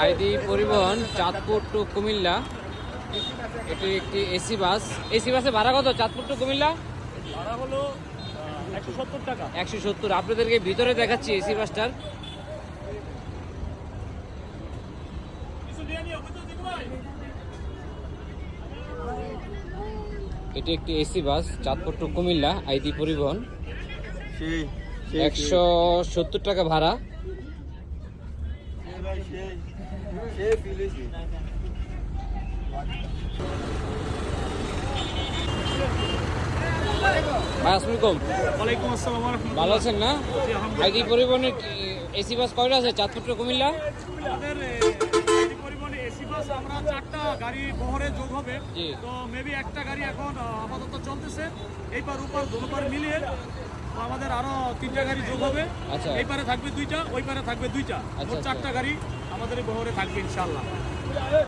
ID পরিবহন Chandpur to Comilla. এটি একটি এসি বাস। এসি বাসে ভাড়া কত চাঁদপুর টু কুমিল্লা? ভাড়া হলো 170 টাকা। 170। আপনাদেরকে ভিতরে দেখাচ্ছি এসি বাসটার। এটি একটি AC bus Chandpur to Comilla ID পরিবহন। 170 টাকা ভাড়া। ভাই আসসালামু আলাইকুম। ওয়ালাইকুম আসসালাম ওয়া রাহমাতুল্লাহ। ভালো আছেন না? আইডি পরিবহনের এসি বাস কয়টা আছে চাঁদপুর টু কুমিল্লা? আমাদের আইডি পরিবহনে এসি বাস আমরা 4টা গাড়ি বহরে যোগ হবে। জি। তো মেবি একটা গাড়ি এখন আপাতত চলতেছে। এই পার ওপার দুটো পার মিলিয়ে আমাদের আরো 3টা গাড়ি যোগ হবে। আচ্ছা। এই পারে থাকবে 2টা, ওই পারে থাকবে 2টা। আচ্ছা, মোট 4টা গাড়ি আমাদের এই বহরে থাকবে ইনশাআল্লাহ।